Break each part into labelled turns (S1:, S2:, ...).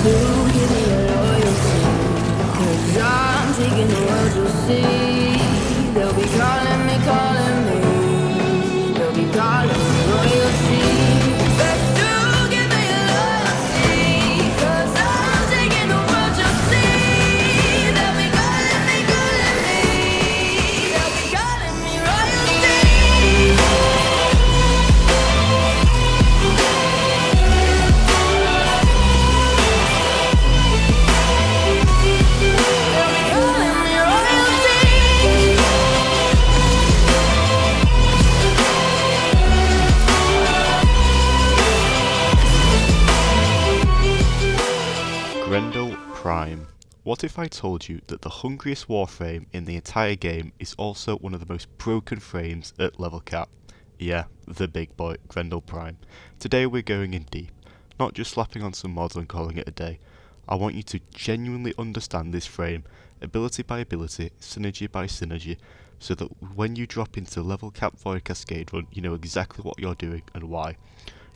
S1: do give me your loyalty, 'cause I'm taking the world, you'll see. They'll be calling me, they'll be calling me royalty. But do give me your loyalty, 'cause I'm taking the world, you'll see. They'll be calling me, they'll be calling me royalty.
S2: Grendel Prime. What if I told you that the hungriest Warframe in the entire game is also one of the most broken frames at level cap? Yeah, the big boy, Grendel Prime. Today we're going in deep, not just slapping on some mods and calling it a day. I want you to genuinely understand this frame, ability by ability, synergy by synergy, so that when you drop into level cap Void Cascade run, you know exactly what you're doing and why.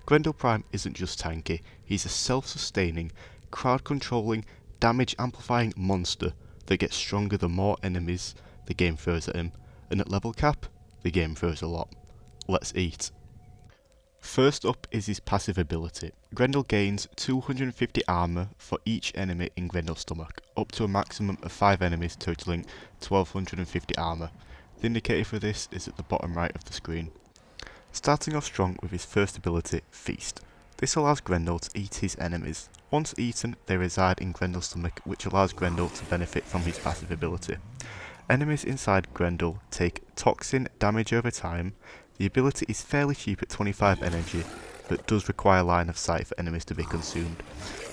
S2: Grendel Prime isn't just tanky, he's a self-sustaining, crowd-controlling, damage-amplifying monster that gets stronger the more enemies the game throws at him, and at level cap, the game throws a lot. Let's eat. First up is his passive ability. Grendel gains 250 armor for each enemy in Grendel's stomach, up to a maximum of 5 enemies totaling 1250 armor. The indicator for this is at the bottom right of the screen. Starting off strong with his first ability, Feast. This allows Grendel to eat his enemies. Once eaten, they reside in Grendel's stomach, which allows Grendel to benefit from his passive ability. Enemies inside Grendel take toxin damage over time. The ability is fairly cheap at 25 energy, but does require line of sight for enemies to be consumed.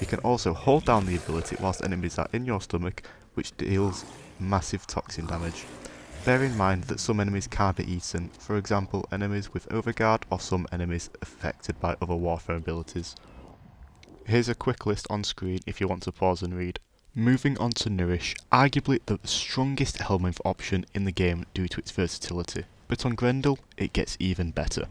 S2: You can also hold down the ability whilst enemies are in your stomach, which deals massive toxin damage. Bear in mind that some enemies can't be eaten, for example enemies with overguard or some enemies affected by other Warframe abilities. Here's a quick list on screen if you want to pause and read. Moving on to Nourish, arguably the strongest Helminth option in the game due to its versatility, but on Grendel it gets even better.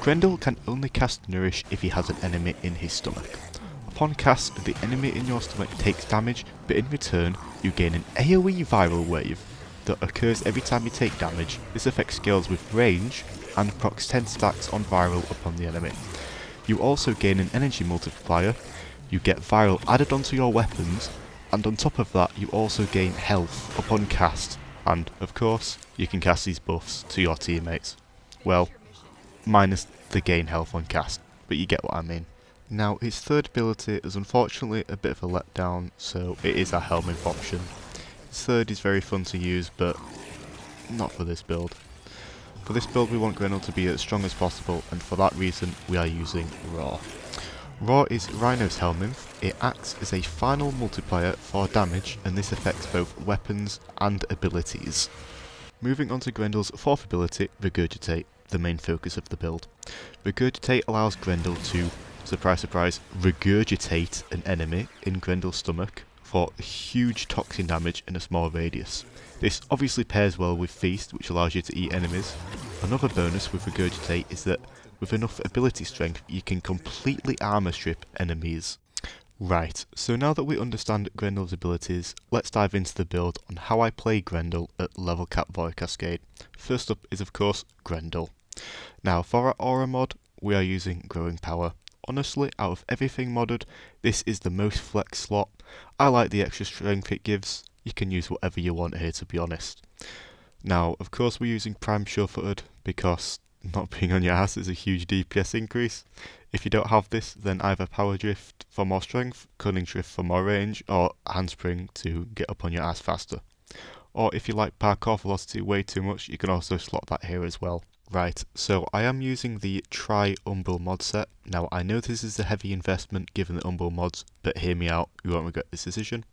S2: Grendel can only cast Nourish if he has an enemy in his stomach. Upon cast, the enemy in your stomach takes damage, but in return you gain an AoE viral wave that occurs every time you take damage. This effect scales with range and procs 10 stacks on viral upon the enemy. You also gain an energy multiplier, you get viral added onto your weapons, and on top of that you also gain health upon cast, and of course you can cast these buffs to your teammates. Well, minus the gain health on cast, but you get what I mean. Now his third ability is unfortunately a bit of a letdown, so it is a Helminth option. His third is very fun to use, but not for this build. For this build we want Grendel to be as strong as possible, and for that reason we are using Raw. Raw is Rhino's Helminth. It acts as a final multiplier for damage, and this affects both weapons and abilities. Moving on to Grendel's fourth ability, Regurgitate, the main focus of the build. Regurgitate allows Grendel to, surprise surprise, regurgitate an enemy in Grendel's stomach for huge toxin damage in a small radius. This obviously pairs well with Feast, which allows you to eat enemies. Another bonus with Regurgitate is that with enough ability strength you can completely armor strip enemies. Right, so now that we understand Grendel's abilities, let's dive into the build on how I play Grendel at level cap Void Cascade. First up is of course Grendel. Now for our aura mod, we are using Growing Power. Honestly, out of everything modded, this is the most flex slot. I like the extra strength it gives. You can use whatever you want here, to be honest. Now, of course we're using Prime Sure-Footed because not being on your ass is a huge DPS increase. If you don't have this, then either Power Drift for more strength, Cunning Drift for more range, or Handspring to get up on your ass faster. Or if you like Parkour Velocity way too much, you can also slot that here as well. Right, so I am using the Try Umbral mod set. Now I know this is a heavy investment given the Umbral mods, but hear me out, you won't regret this decision.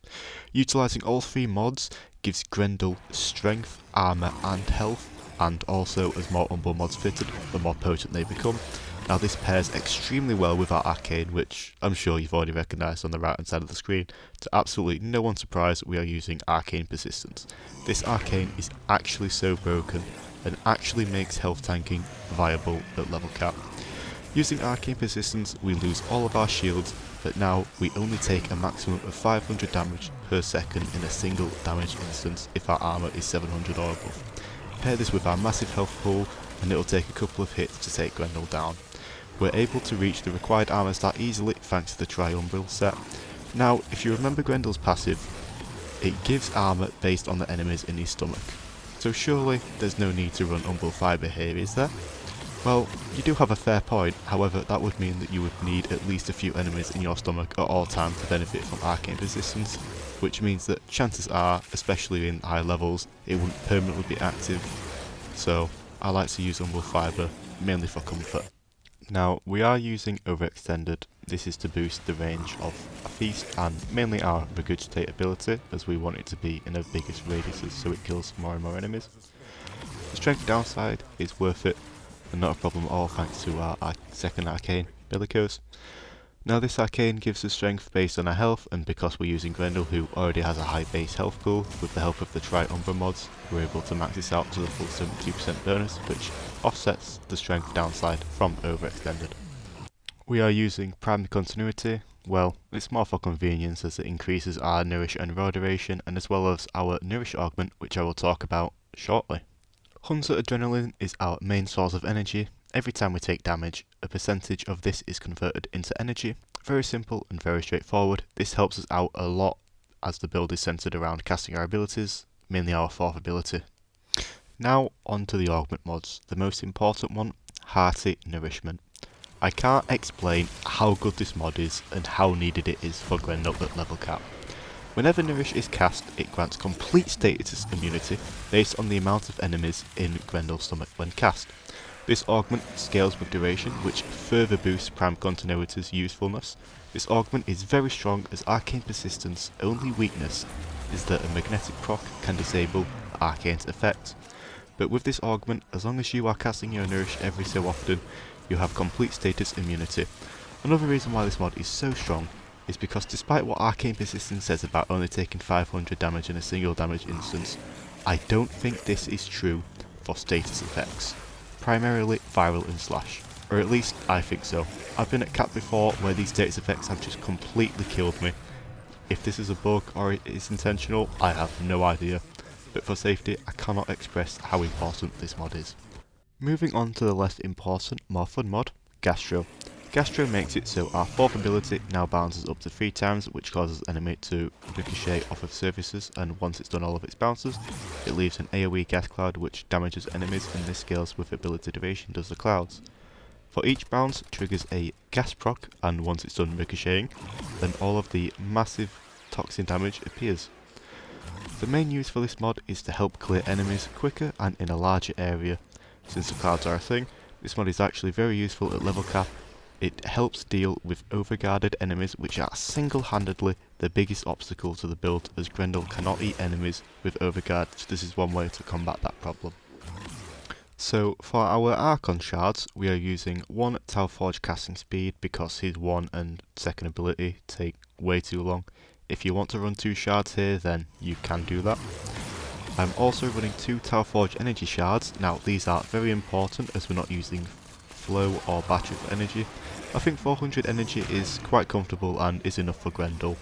S2: Utilising all three mods gives Grendel strength, armour and health, and also as more Umbral mods fitted, the more potent they become. Now this pairs extremely well with our Arcane, which I'm sure you've already recognised on the right hand side of the screen. To absolutely no one's surprise, we are using Arcane Persistence. This Arcane is actually so broken and actually makes health tanking viable at level cap. Using Arcane Persistence we lose all of our shields, but now we only take a maximum of 500 damage per second in a single damage instance if our armour is 700 or above. Pair this with our massive health pool and it'll take a couple of hits to take Grendel down. We're able to reach the required armour stat easily thanks to the Triumbral set. Now, if you remember Grendel's passive, it gives armour based on the enemies in his stomach. So surely there's no need to run Umbral Fibre here, is there? Well, you do have a fair point, however that would mean that you would need at least a few enemies in your stomach at all times to benefit from Arcane Persistence, which means that chances are, especially in high levels, it wouldn't permanently be active. So I like to use Umbral Fibre mainly for comfort. Now we are using Overextended. This is to boost the range of a feast and mainly our Regurgitate ability, as we want it to be in the biggest radiuses so it kills more and more enemies. The strength downside is worth it and not a problem at all thanks to our second arcane, Bellicose. Now this arcane gives us strength based on our health, and because we're using Grendel who already has a high base health pool, with the help of the Triumbra mods we're able to max this out to the full 72% bonus, which offsets the strength downside from Overextended. We are using Prime Continuity. Well, it's more for convenience as it increases our Nourish and Raw duration, and as well as our Nourish augment, which I will talk about shortly. Hunter Adrenaline is our main source of energy. Every time we take damage, a percentage of this is converted into energy. Very simple and very straightforward. This helps us out a lot as the build is centered around casting our abilities, mainly our 4th ability. Now on to the augment mods. The most important one, Hearty Nourishment. I can't explain how good this mod is and how needed it is for Grendel at level cap. Whenever Nourish is cast, it grants complete status immunity based on the amount of enemies in Grendel's stomach when cast. This augment scales with duration, which further boosts Prime Continuity's usefulness. This augment is very strong as Arcane Persistence' only weakness is that a magnetic proc can disable Arcane's effect. But with this augment, as long as you are casting your Nourish every so often, you have complete status immunity. Another reason why this mod is so strong is because despite what Arcane Persistence says about only taking 500 damage in a single damage instance, I don't think this is true for status effects. Primarily viral and slash, or at least I think so. I've been at cap before where these status effects have just completely killed me. If this is a bug or it is intentional, I have no idea, but for safety I cannot express how important this mod is. Moving on to the less important, more fun mod, Gastro. Gastro makes it so our 4th ability now bounces up to 3 times, which causes enemy to ricochet off of surfaces, and once it's done all of its bounces, it leaves an AoE gas cloud which damages enemies, and this scales with ability duration does the clouds. For each bounce triggers a gas proc, and once it's done ricocheting, then all of the massive toxin damage appears. The main use for this mod is to help clear enemies quicker and in a larger area. Since the clouds are a thing, this mod is actually very useful at level cap. It helps deal with overguarded enemies, which are single-handedly the biggest obstacle to the build, as Grendel cannot eat enemies with overguard, so this is one way to combat that problem. So for our Archon shards, we are using 1 Talforge casting speed because his 1 and 2nd ability take way too long. If you want to run 2 shards here, then you can do that. I'm also running 2 Talforge energy shards. Now these are very important as we're not using flow or battery for energy. I think 400 energy is quite comfortable and is enough for Grendel.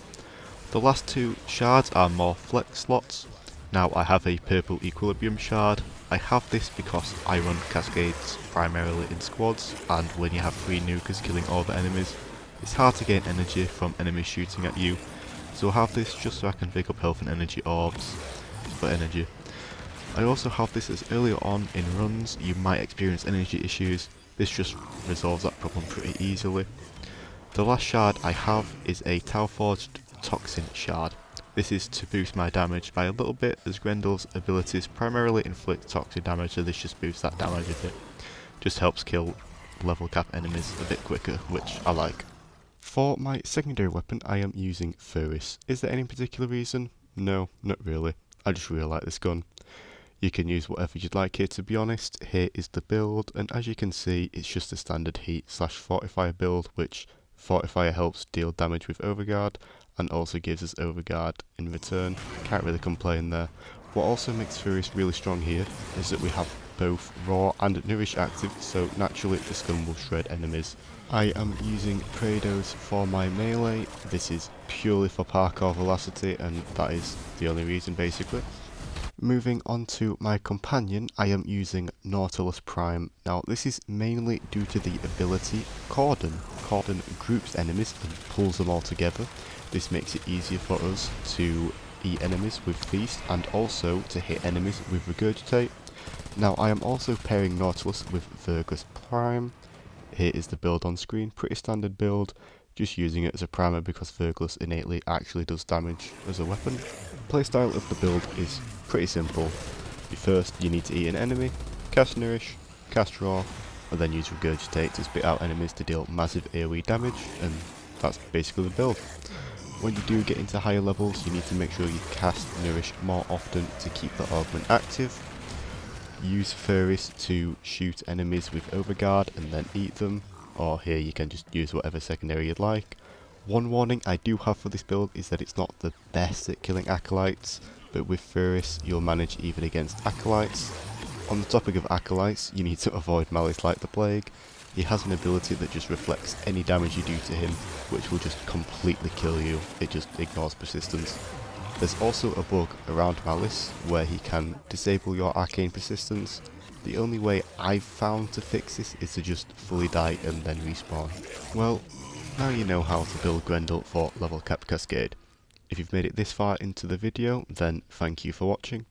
S2: The last 2 shards are more flex slots. Now I have a purple equilibrium shard. I have this because I run Cascades primarily in squads, and when you have 3 nukers killing all the enemies, it's hard to gain energy from enemies shooting at you. So I have this just so I can pick up health and energy orbs for energy. I also have this as earlier on in runs you might experience energy issues. This just resolves that problem pretty easily. The last shard I have is a Talforged Toxin shard. This is to boost my damage by a little bit, as Grendel's abilities primarily inflict toxic damage, so this just boosts that damage a bit. Just helps kill level cap enemies a bit quicker, which I like. For my secondary weapon I am using Furris. Is there any particular reason? No, not really. I just really like this gun. You can use whatever you'd like here, to be honest. Here is the build, and as you can see it's just a standard heat / fortifier build, which fortifier helps deal damage with overguard and also gives us overguard in return. Can't really complain there. What also makes Furris really strong here is that we have both raw and nourish active, so naturally the stun will shred enemies. I am using Praedos for my melee. This is purely for parkour velocity, and that is the only reason basically. Moving on to my companion, I am using Nautilus Prime. Now this is mainly due to the ability Cordon. Cordon groups enemies and pulls them all together. This makes it easier for us to eat enemies with Feast and also to hit enemies with Regurgitate. Now I am also pairing Nautilus with Virgus Prime. Here is the build on screen, pretty standard build, just using it as a primer because Virgus innately actually does damage as a weapon. Playstyle of the build is pretty simple. First you need to eat an enemy, cast Nourish, cast Raw, and then use Regurgitate to spit out enemies to deal massive AoE damage, and that's basically the build. When you do get into higher levels, you need to make sure you cast Nourish more often to keep the augment active. Use Furries to shoot enemies with Overguard and then eat them, or here you can just use whatever secondary you'd like. One warning I do have for this build is that it's not the best at killing Acolytes, but with Furries you'll manage even against Acolytes. On the topic of Acolytes, you need to avoid Malice like the Plague. He has an ability that just reflects any damage you do to him, which will just completely kill you. It just ignores persistence. There's also a bug around Malice where he can disable your arcane persistence. The only way I've found to fix this is to just fully die and then respawn. Well, now you know how to build Grendel for level cap Cascade. If you've made it this far into the video, then thank you for watching.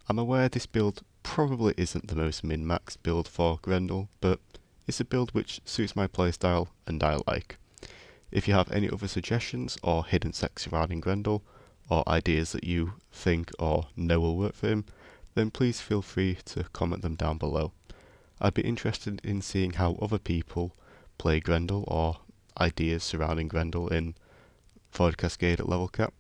S2: I'm aware this build probably isn't the most min-max build for Grendel, but it's a build which suits my playstyle and I like. If you have any other suggestions or hidden sects surrounding Grendel, or ideas that you think or know will work for him, then please feel free to comment them down below. I'd be interested in seeing how other people play Grendel or ideas surrounding Grendel in Void Cascade at level cap.